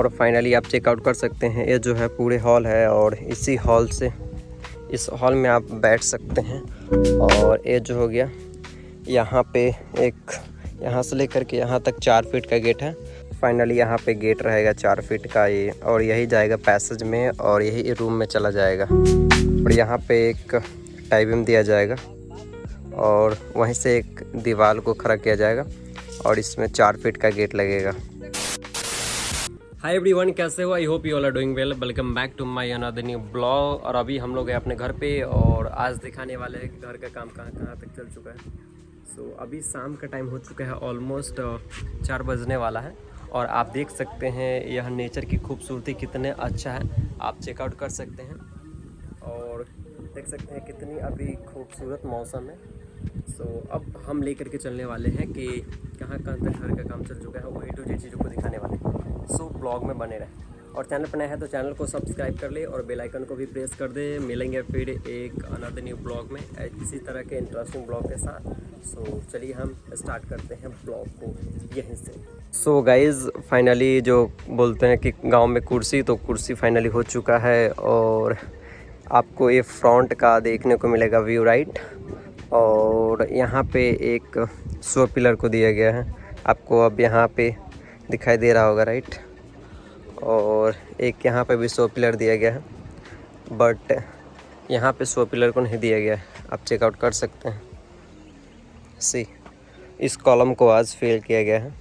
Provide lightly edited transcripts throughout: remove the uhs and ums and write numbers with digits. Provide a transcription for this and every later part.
और फाइनली आप चेकआउट कर सकते हैं। ये जो है पूरे हॉल है और इसी हॉल से इस हॉल में आप बैठ सकते हैं। और ये जो हो गया यहाँ पे एक, यहाँ से लेकर के यहाँ तक 4 फीट का गेट है। फाइनली यहाँ पे गेट रहेगा 4 फीट का ये, और यही जाएगा पैसेज में और यही रूम में चला जाएगा। और यहाँ पे एक टाइबिंग दिया जाएगा और वहीं से एक दीवार को खड़ा किया जाएगा और इसमें 4 फीट का गेट लगेगा। हाय एवरीवन, कैसे हो? I hope you all are doing well. Welcome back to my another new blog. और अभी हम लोग हैं अपने घर पे और आज दिखाने वाले हैं कि घर का काम कहाँ कहाँ तक चल चुका है। सो अभी शाम का टाइम हो चुका है, ऑलमोस्ट 4 बजने वाला है। और आप देख सकते हैं यह नेचर की खूबसूरती कितने अच्छा है, आप चेकआउट कर सकते हैं। और देख सकते हैं कितनी अभी खूबसूरत मौसम है। सो अब हम लेकर के चलने वाले हैं कि कहाँ कहाँ तक घर का काम चल चुका है, वो A to Z चीज़ों को दिखाने वाले हैं। सो ब्लॉग में बने रहे और चैनल पर नया है तो चैनल को सब्सक्राइब कर ले और बेल आइकन को भी प्रेस कर दे। मिलेंगे फिर एक अनदर न्यू ब्लॉग में इसी तरह के इंटरेस्टिंग ब्लॉग के साथ। सो चलिए हम स्टार्ट करते हैं ब्लॉग को यहीं से। सो गाइज़, फाइनली जो बोलते हैं कि गाँव में कुर्सी, तो कुर्सी फाइनली हो चुका है और आपको ये फ्रंट का देखने को मिलेगा व्यू, राइट। और यहाँ पे एक शो पिलर को दिया गया है, आपको अब यहाँ पे दिखाई दे रहा होगा, राइट। और एक यहाँ पे भी शो पिलर दिया गया है, बट यहाँ पे शो पिलर को नहीं दिया गया है, आप चेकआउट कर सकते हैं। सी, इस कॉलम को आज फेल किया गया है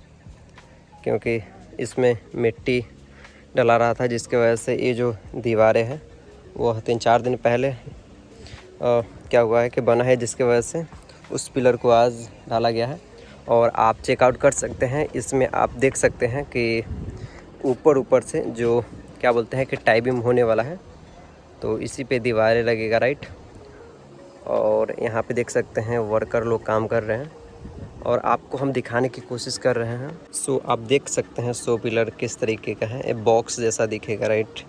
क्योंकि इसमें मिट्टी डला रहा था, जिसके वजह से ये जो दीवारें हैं वो 3-4 दिन पहले क्या हुआ है कि बना है, जिसके वजह से उस पिलर को आज डाला गया है। और आप चेकआउट कर सकते हैं, इसमें आप देख सकते हैं कि ऊपर से जो क्या बोलते हैं कि टाइबिंग होने वाला है, तो इसी पे दीवारें लगेगा, राइट। और यहाँ पे देख सकते हैं वर्कर लोग काम कर रहे हैं और आपको हम दिखाने की कोशिश कर रहे हैं। सो आप देख सकते हैं शो पिलर किस तरीके का है, एक बॉक्स जैसा दिखेगा, राइट।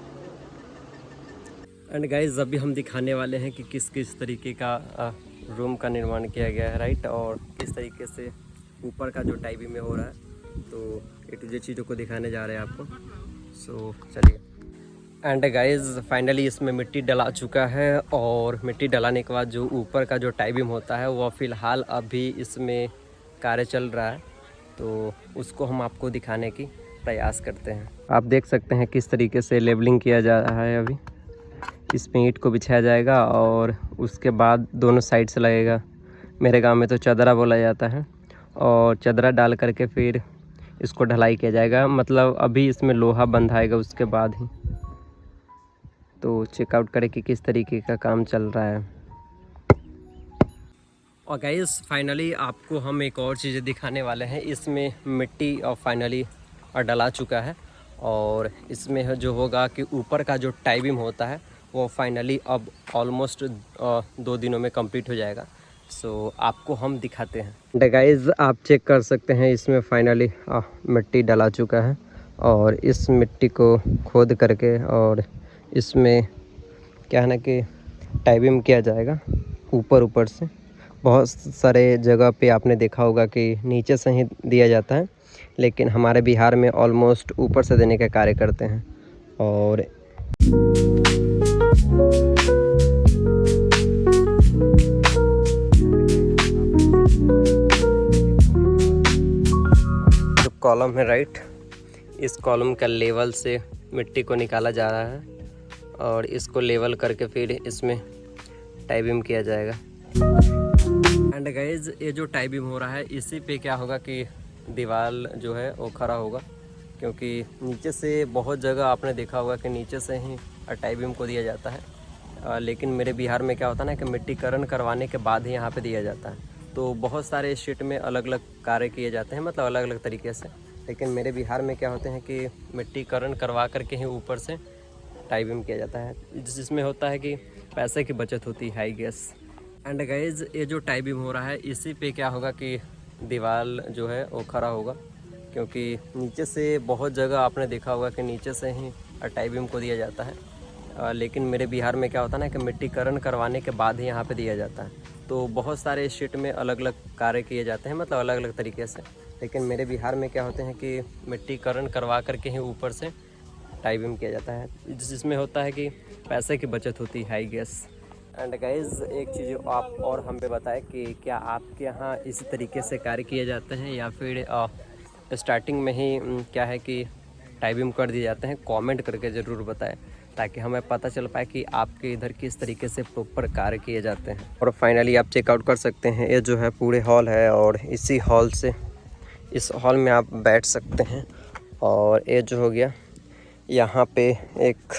एंड गाइज, अभी हम दिखाने वाले हैं कि किस किस तरीके का रूम का निर्माण किया गया है, राइट। और किस तरीके से ऊपर का जो टाइबिंग में हो रहा है, तो A to Z चीज़ों को दिखाने जा रहे हैं आपको। सो चलिए। एंड गाइज, फाइनली इसमें मिट्टी डला चुका है और मिट्टी डलाने के बाद जो ऊपर का जो टाइबिंग होता है वो फ़िलहाल अभी इसमें कार्य चल रहा है, तो उसको हम आपको दिखाने की प्रयास करते हैं। आप देख सकते हैं किस तरीके से लेवलिंग किया जा रहा है। अभी इसमें ईंट को बिछाया जाएगा और उसके बाद दोनों साइड से लगेगा, मेरे गांव में तो चदरा बोला जाता है। और चदरा डाल करके फिर इसको ढलाई किया जाएगा, मतलब अभी इसमें लोहा बंधाएगा उसके बाद ही। तो चेकआउट करें कि किस तरीके का काम चल रहा है। और गाइस, फाइनली आपको हम एक और चीज़ दिखाने वाले हैं। इसमें मिट्टी और फाइनली डला चुका है और इसमें जो होगा कि ऊपर का जो टाइबिंग होता है वो फाइनली अब ऑलमोस्ट 2 दिनों में कंप्लीट हो जाएगा। सो आपको हम दिखाते हैं। गाइस, आप चेक कर सकते हैं इसमें फाइनली मिट्टी डला चुका है और इस मिट्टी को खोद करके और इसमें क्या है ना कि टाइबिंग किया जाएगा ऊपर से। बहुत सारे जगह पे आपने देखा होगा कि नीचे से ही दिया जाता है, लेकिन हमारे बिहार में ऑलमोस्ट ऊपर से देने का कार्य करते हैं। और जो कॉलम है, राइट, इस कॉलम का लेवल से मिट्टी को निकाला जा रहा है और इसको लेवल करके फिर इसमें टाइबिंग किया जाएगा। एंड गाइज, ये जो टाइबिंग हो रहा है इसी पे क्या होगा कि दीवार जो है वो खड़ा होगा, क्योंकि नीचे से बहुत जगह आपने देखा होगा कि नीचे से ही टाइबिंग को दिया जाता है, लेकिन मेरे बिहार में क्या होता है ना कि मिट्टीकरण करवाने के बाद ही यहाँ पे दिया जाता है। तो बहुत सारे स्टेट में अलग अलग कार्य किए जाते हैं, मतलब अलग अलग तरीके से, लेकिन मेरे बिहार में क्या होते हैं कि मिट्टीकरण करवा करके ही ऊपर से टाइबिंग किया जाता है, जिसमें होता है कि पैसे की बचत होती है, आई गेस। एंड गाइज, ये जो टाइबिंग हो रहा है इसी पे क्या होगा कि दीवार जो है वो खड़ा होगा, क्योंकि नीचे से बहुत जगह आपने देखा होगा कि नीचे से ही टाइबिंग को दिया जाता है, लेकिन मेरे बिहार में क्या होता है ना कि मिट्टीकरण करवाने के बाद ही यहाँ पे दिया जाता है। तो बहुत सारे स्टेट में अलग अलग कार्य किए जाते हैं, मतलब अलग अलग तरीके से, लेकिन मेरे बिहार में क्या होते हैं कि मिट्टीकरण करवा करके ही ऊपर से टाई बीम किया जाता है, जिसमें होता है कि पैसे की बचत होती है आई गेस। एंड गाइज एक चीज़ आप और हमें बताएं कि क्या आपके यहाँ इसी तरीके से कार्य किए जाते हैं या फिर स्टार्टिंग में ही क्या है कि टाई बीम कर दिए जाते हैं। कमेंट करके ज़रूर बताएं ताकि हमें पता चल पाए कि आपके इधर किस तरीके से प्रॉपर कार्य किए जाते हैं। और फाइनली आप चेकआउट कर सकते हैं, ये जो है पूरे हॉल है और इसी हॉल से इस हॉल में आप बैठ सकते हैं। और ये जो हो गया यहाँ पे एक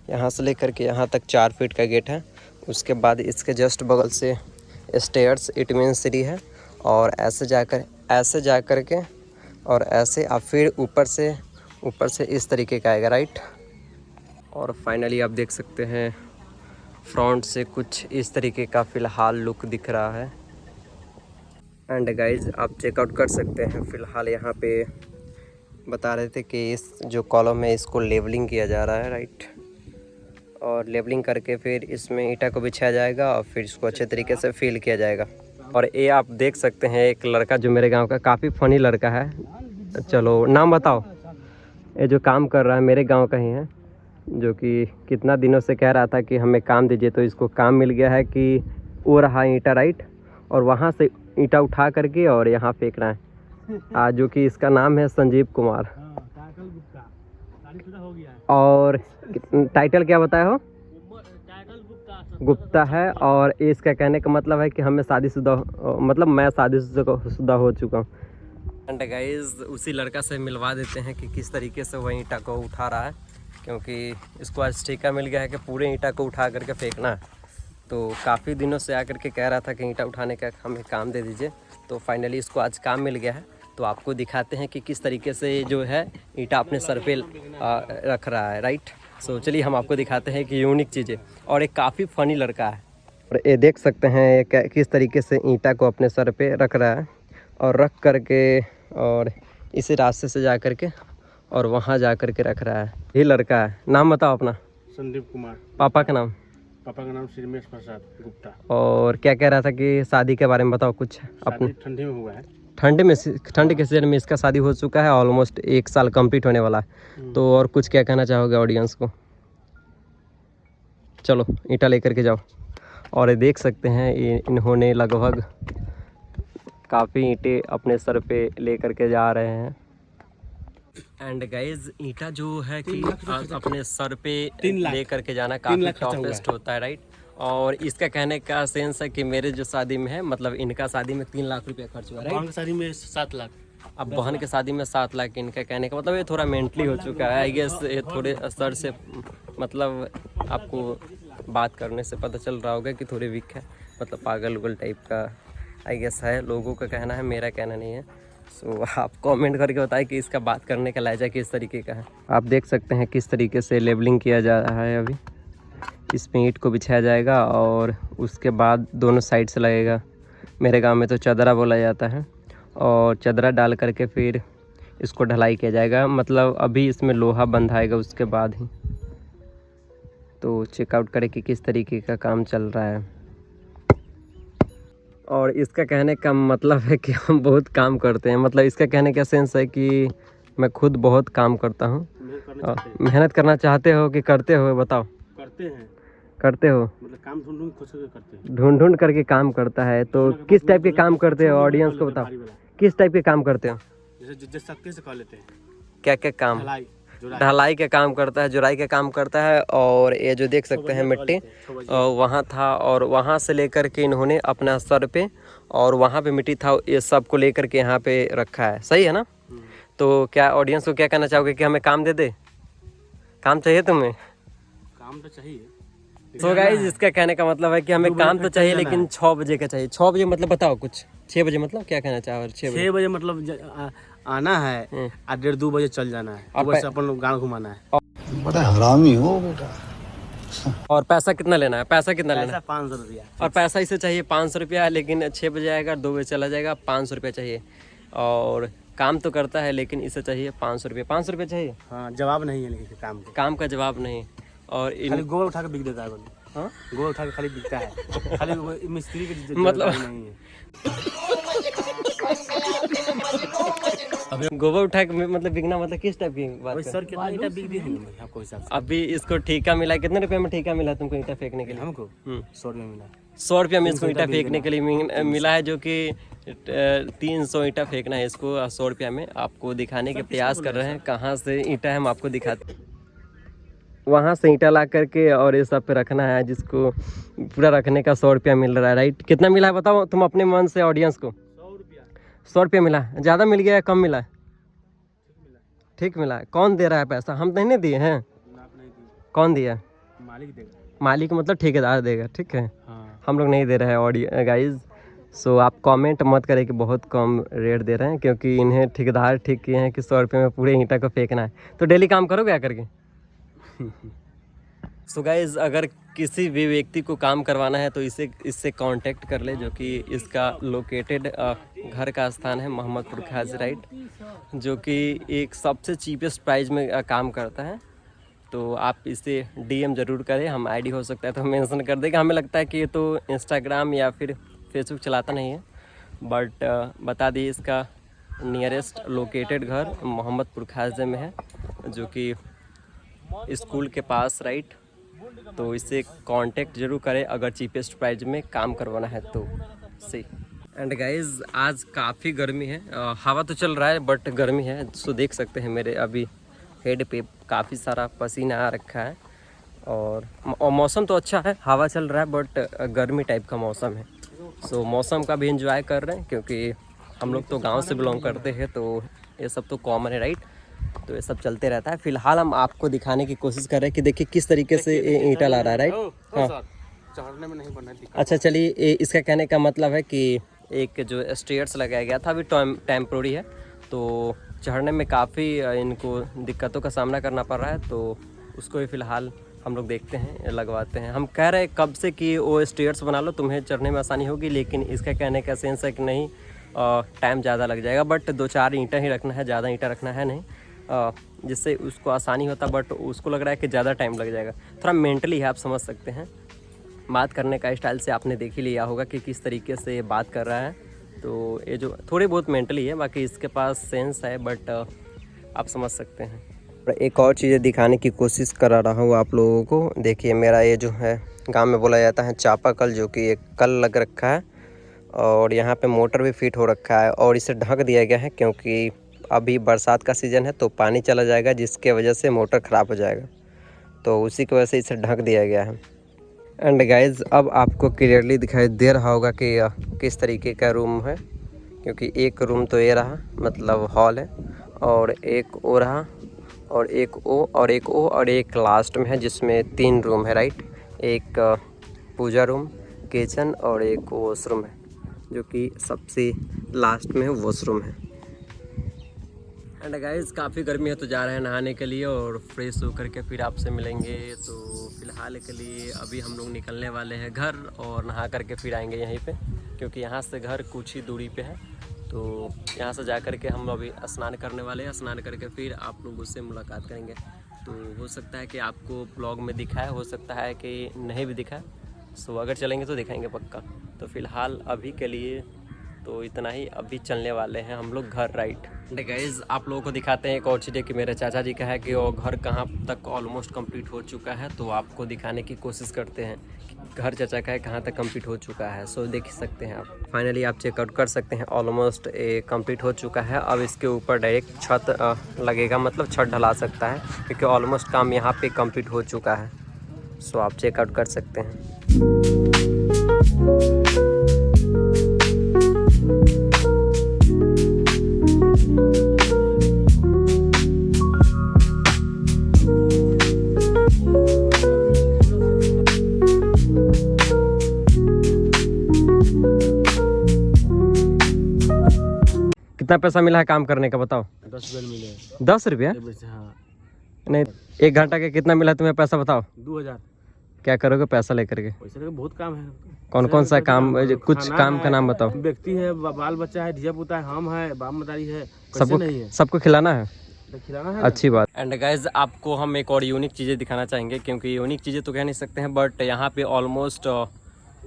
यहाँ से लेकर के यहाँ तक 4 फीट का गेट है। उसके बाद इसके जस्ट बगल से स्टेयर्स इट मीन सीढ़ी है और ऐसे जा कर के और ऐसे आप फिर ऊपर से इस तरीके का आएगा राइट। और फाइनली आप देख सकते हैं फ्रंट से कुछ इस तरीके का फ़िलहाल लुक दिख रहा है। एंड गाइज आप चेकआउट कर सकते हैं। फ़िलहाल यहाँ पे बता रहे थे कि इस जो कॉलम है इसको लेवलिंग किया जा रहा है राइट। और लेवलिंग करके फिर इसमें ईंटा को बिछाया जाएगा और फिर इसको अच्छे तरीके से फिल किया जाएगा। और ये आप देख सकते हैं एक लड़का जो मेरे गांव का काफ़ी फ़नी लड़का है। चलो नाम बताओ। ये जो काम कर रहा है मेरे गांव का ही है, जो कि कितना दिनों से कह रहा था कि हमें काम दीजिए, तो इसको काम मिल गया है कि वो रहा ईंटा राइट और वहाँ से ईंटा उठा करके और यहाँ फेंकना है। जो कि इसका नाम है संजीव कुमार। और टाइटल क्या बताया हो? गुप्ता है। और इसका कहने का मतलब है कि हमें शादीशुदा मतलब मैं शादीशुदा हो चुका हूँ। एंड गाइस उसी लड़का से मिलवा देते हैं कि किस तरीके से वह ईंटा को उठा रहा है, क्योंकि इसको आज ठेका मिल गया है कि पूरे ईंटा को उठा करके फेंकना है। तो काफ़ी दिनों से आकर के कह रहा था कि ईंटा उठाने का हमें काम दे दीजिए, तो फाइनली इसको आज काम मिल गया है। तो आपको दिखाते हैं कि किस तरीके से जो है ईंटा अपने सर पे रख रहा है राइट। सो चलिए हम आपको दिखाते हैं कि यूनिक चीज़ें। और एक काफ़ी फ़नी लड़का है और ये देख सकते हैं किस तरीके से ईंटा को अपने सर पे रख रहा है और रख करके और इसी रास्ते से जा करके और वहाँ जा करके रख रहा है। ये लड़का है। नाम बताओ अपना। संदीप कुमार। पापा का नाम? पापा का नाम श्रीमेश प्रसाद गुप्ता। और क्या कह रहा था कि शादी के बारे में बताओ कुछ अपने। ठंडी में हुआ है। ठंड के सीजन में इसका शादी हो चुका है, ऑलमोस्ट 1 साल कंप्लीट होने वाला है। तो और कुछ क्या कहना चाहोगे ऑडियंस को? चलो ईंटा लेकर के जाओ। और ये देख सकते हैं इन्होंने लगभग काफ़ी ईंटें अपने सर पे लेकर के जा रहे हैं। एंड गाइज ईंटा जो है कि अपने सर पे लेकर के जाना काफ़ी टफेस्ट होता है राइट। और इसका कहने का सेंस है कि मेरे जो शादी में है, मतलब इनका शादी में 3 लाख रुपया खर्च हुआ राइट। शादी में 7 लाख। अब बहन के शादी में 7 लाख। इनका कहने का मतलब ये थोड़ा मेंटली हो चुका है आई गेस। ये थोड़े सर से मतलब आपको बात करने से पता चल रहा होगा कि थोड़े वीक है, मतलब पागल उगल टाइप का आई गेस है। लोगों का कहना है, मेरा कहना नहीं है। सो आप कमेंट करके बताएं कि इसका बात करने का लहजा किस तरीके का है। आप देख सकते हैं किस तरीके से लेबलिंग किया जा रहा है। अभी इसमें ईंट को बिछाया जाएगा और उसके बाद दोनों साइड से लगेगा। मेरे गांव में तो चदरा बोला जाता है। और चदरा डाल करके फिर इसको ढलाई किया जाएगा, मतलब अभी इसमें लोहा बंधाएगा उसके बाद ही। तो चेकआउट करें कि किस तरीके का काम चल रहा है। और इसका कहने का मतलब है कि हम बहुत काम करते हैं, मतलब इसका कहने का सेंस है कि मैं खुद बहुत काम करता हूँ। मेहनत करना चाहते हो कि करते हो? बताओ। करते हो मतलब काम ढूंढ करके काम करता है। तो किस टाइप के काम करते हो ऑडियंस को बताओ, किस टाइप के काम करते हो? जैसे कर लेते हैं। क्या क्या काम? ढलाई का काम करता है, जुराई का काम करता है। और ये जो देख सकते हैं मिट्टी वहाँ था और वहाँ से लेकर के इन्होंने अपना सर पे और वहाँ पे मिट्टी था, ये सब को लेकर के यहाँ पे रखा है। सही है ना? तो क्या ऑडियंस को क्या कहना चाहोगे कि हमें काम दे दे? काम चाहिए तुम्हें? काम तो चाहिए। तो गाइस इसका कहने का मतलब है कि हमें काम तो चाहिए लेकिन 6 बजे का चाहिए। 6 बजे मतलब बताओ कुछ। 6 बजे मतलब क्या कहना चाहो? 6 बजे मतलब आना है और 1:30-2 बजे चल जाना है। और बस अपन लोग गाँव घुमाना है। बड़ा हरामी हो बेटा। और पैसा कितना लेना है? पैसा कितना लेना है? 500 रुपया। और पैसा इसे चाहिए 500 रुपया, लेकिन 6 बजे आएगा 2 बजे चला जाएगा, 500 रुपया चाहिए। और काम तो करता है लेकिन इसे चाहिए 500 रुपया। 500 रुपया चाहिए। हाँ, जवाब नहीं है लेकिन काम का जवाब नहीं। और खाली गोल उठा के बिक देता है। हाँ, गोल उठा के खाली बिकता है। खाली मिस्त्री के मतलब नहीं है। गोबर उठा के मतलब बिकना मतलब किस टाइप की बात कर? सर कितना ईंटा बिक दी होंगे आपको हिसाब से? अभी इसको ठेका मिला, कितने रुपए में ठेका मिला तुमको ईंटा फेंकने के लिए? हमको 100 रुपये मिला। 100 रुपये में इसको ईंटा फेंकने के लिए मिला है, जो कि 300 ईंटा फेंकना है इसको 100 रुपया में। आपको दिखाने के प्रयास कर रहे हैं कहाँ से ईंटा है, हम आपको दिखाते हैं। वहाँ से ईंटा ला करके और ये सब पे रखना है, जिसको पूरा रखने का 100 रुपया मिल रहा है, राइट? कितना मिला है बताओ तुम अपने मन से ऑडियंस को। 100 रुपया मिला है। ज़्यादा मिल गया है कम मिला है? ठीक मिला है। कौन दे रहा है पैसा? हम नहीं दिए हैं। कौन दिया? मालिक देगा। मालिक मतलब ठेकेदार देगा, ठीक है। हाँ। हम लोग नहीं दे रहे हैं ऑडियो गाइज। सो आप कमेंट मत करें कि बहुत कम रेट दे रहे हैं, क्योंकि इन्हें ठेकेदार ठीक किए हैं कि 100 रुपये में पूरे ईंटा को फेंकना है। तो डेली काम करोगे क्या करके? सो गाइज, अगर किसी भी व्यक्ति को काम करवाना है तो इससे कांटेक्ट कर ले, जो कि इसका लोकेटेड घर का स्थान है मोहम्मदपुर खाज, राइट? जो कि एक सबसे चीपेस्ट प्राइस में काम करता है। तो आप इसे डीएम ज़रूर करें। हम आईडी हो सकता है तो मेंशन कर देगा। हमें लगता है कि ये तो इंस्टाग्राम या फिर फेसबुक चलाता नहीं है, बट बता दिए इसका नियरेस्ट लोकेटेड घर मोहम्मदपुर खाजे में है, जो कि स्कूल के पास, राइट? तो इससे कांटेक्ट जरूर करें अगर चीपेस्ट प्राइस में काम करवाना है तो। सही। एंड गाइज, आज काफ़ी गर्मी है। हवा तो चल रहा है बट गर्मी है। सो देख सकते हैं मेरे अभी हेड पे काफ़ी सारा पसीना आ रखा है। और मौसम तो अच्छा है, हवा चल रहा है बट गर्मी टाइप का मौसम है। सो मौसम का भी एंजॉय कर रहे हैं, क्योंकि हम लोग तो गांव से बिलोंग करते हैं, तो ये सब तो कॉमन है, राइट? तो ये सब चलते रहता है। फिलहाल हम आपको दिखाने की कोशिश कर रहे हैं कि देखिए किस तरीके से ये ईंटा ला रहा है, राइट? हाँ, चढ़ने में नहीं बनना है। अच्छा चलिए, इसका कहने का मतलब है कि एक जो स्टेयर्स लगाया गया था अभी टेम्प्रोरी है, तो चढ़ने में काफ़ी इनको दिक्कतों का सामना करना पड़ रहा है। तो उसको भी फ़िलहाल हम लोग देखते हैं, लगवाते हैं। हम कह रहे हैं कब से कि वो स्टेयर्स बना लो, तुम्हें चढ़ने में आसानी होगी, लेकिन इसका कहने का सेंस है कि नहीं, टाइम ज़्यादा लग जाएगा। बट 2-4 ईंटा ही रखना है, ज़्यादा ईंटा रखना है नहीं, जिससे उसको आसानी होता। बट उसको लग रहा है कि ज़्यादा टाइम लग जाएगा। थोड़ा मेंटली है, आप समझ सकते हैं। बात करने का स्टाइल से आपने देख ही लिया होगा कि किस तरीके से बात कर रहा है। तो ये जो थोड़ी बहुत मेंटली है, बाकी इसके पास सेंस है, बट आप समझ सकते हैं। एक और चीज़ें दिखाने की कोशिश करा रहा हूँ आप लोगों को। देखिए, मेरा ये जो है गांव में बोला जाता है चापाकल, जो कि एक कल लग रखा है और यहाँ पे मोटर भी फिट हो रखा है, और इसे ढक दिया गया है क्योंकि अभी बरसात का सीज़न है तो पानी चला जाएगा, जिसके वजह से मोटर ख़राब हो जाएगा। तो उसी की वजह से इसे ढक दिया गया है। एंड गाइज, अब आपको क्लियरली दिखाई दे रहा होगा कि किस तरीके का रूम है, क्योंकि एक रूम तो ये रहा, मतलब हॉल है, और एक ओ रहा, और एक ओ, और एक ओ, और एक लास्ट में है, जिसमें 3 रूम है, राइट? एक पूजा रूम, किचन, और एक वॉशरूम है, जो कि सबसे लास्ट में वॉशरूम है। एंड गाइज, काफ़ी गर्मी है तो जा रहे हैं नहाने के लिए और फ्रेश होकर के फिर आपसे मिलेंगे। तो फिलहाल के लिए अभी हम लोग निकलने वाले हैं घर, और नहा करके फिर आएंगे यहीं पे, क्योंकि यहाँ से घर कुछ ही दूरी पे है। तो यहाँ से जा कर के हम अभी स्नान करने वाले हैं। स्नान करके फिर आप लोगों से मुलाकात करेंगे। तो हो सकता है कि आपको ब्लॉग में दिखाए, हो सकता है कि नहीं भी दिखाए। सो अगर चलेंगे तो दिखाएंगे पक्का। तो फिलहाल अभी के लिए तो इतना ही। अभी चलने वाले हैं हम लोग घर, राइट? गाइज, आप लोगों को दिखाते हैं एक और चीज़, कि मेरे चाचा जी का है कि वो घर कहाँ तक ऑलमोस्ट कंप्लीट हो चुका है। तो आपको दिखाने की कोशिश करते हैं कि घर चाचा का है कहाँ तक कंप्लीट हो चुका है। सो देख सकते हैं आप, फाइनली आप चेकआउट कर सकते हैं। ऑलमोस्ट कंप्लीट हो चुका है। अब इसके ऊपर डायरेक्ट छत लगेगा, मतलब छत ढला सकता है, क्योंकि ऑलमोस्ट काम यहाँ पे कंप्लीट हो चुका है। सो आप चेकआउट कर सकते हैं। कितना पैसा मिला है काम करने का बताओ? 10 रुपये मिले। 10 रुपया? हाँ। नहीं, 1 घंटा का कितना मिला तुम्हें पैसा बताओ? 2000। क्या करोगे पैसा लेकर के? पैसे का बहुत काम है। कौन कौन सा काम, कुछ काम का नाम बताओ। व्यक्ति है, बाल बच्चा है, धिया पुता है, हम है, बाप मतारी है, सबको खिलाना है, खिलाना है। अच्छी बात। एंड गाइज, आपको हम एक और यूनिक चीज़ें दिखाना चाहेंगे, क्योंकि यूनिक चीज़ें तो कह नहीं सकते हैं, बट यहाँ पे ऑलमोस्ट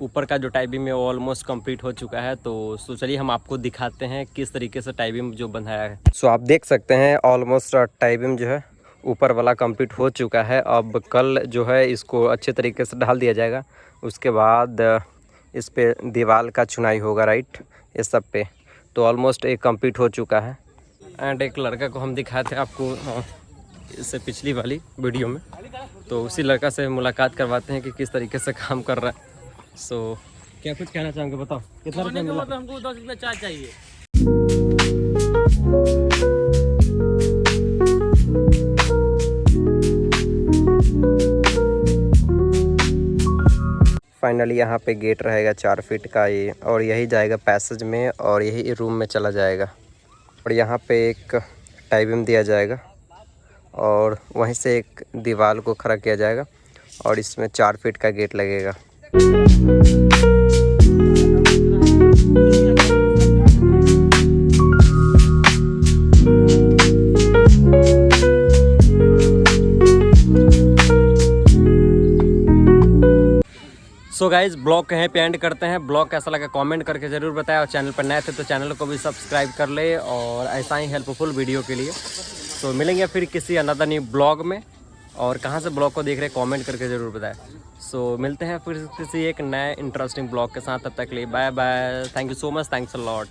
ऊपर का जो टाई बीम है वो ऑलमोस्ट कंप्लीट हो चुका है। तो चलिए हम आपको दिखाते हैं किस तरीके से टाई बीम जो बंधाया है। सो आप देख सकते हैं ऑलमोस्ट टाई बीम जो है ऊपर वाला कंप्लीट हो चुका है। अब कल जो है इसको अच्छे तरीके से डाल दिया जाएगा, उसके बाद इस पे दीवार का चुनाई होगा, राइट, इस सब पे। तो ऑलमोस्ट एक कंप्लीट हो चुका है। एंड एक लड़का को हम दिखाए थे आपको इससे पिछली वाली वीडियो में, तो उसी लड़का से मुलाकात करवाते हैं कि किस तरीके से काम कर रहा है। सो क्या कुछ कहना चाहोगे, बताओ कितना रुपया मिला? हमको 10 रुपया चार्ज चाहिए। फाइनली यहाँ पे गेट रहेगा 4 फीट का ये, और यही जाएगा पैसेज में और यही रूम में चला जाएगा। और यहाँ पे एक टाई बीम दिया जाएगा और वहीं से एक दीवार को खड़ा किया जाएगा और इसमें 4 फीट का गेट लगेगा। सो गाइज ब्लॉग कहीं पे एंड करते हैं। ब्लॉग कैसा लगा कमेंट करके ज़रूर बताएं, और चैनल पर नए थे तो चैनल को भी सब्सक्राइब कर ले और ऐसा ही हेल्पफुल वीडियो के लिए। तो मिलेंगे फिर किसी अनदर न्यू ब्लॉग में, और कहाँ से ब्लॉग को देख रहे कमेंट करके ज़रूर बताएं। सो मिलते हैं फिर किसी एक नए इंटरेस्टिंग ब्लॉग के साथ, तब तक के लिए bye bye. Thank you so much, thanks a lot.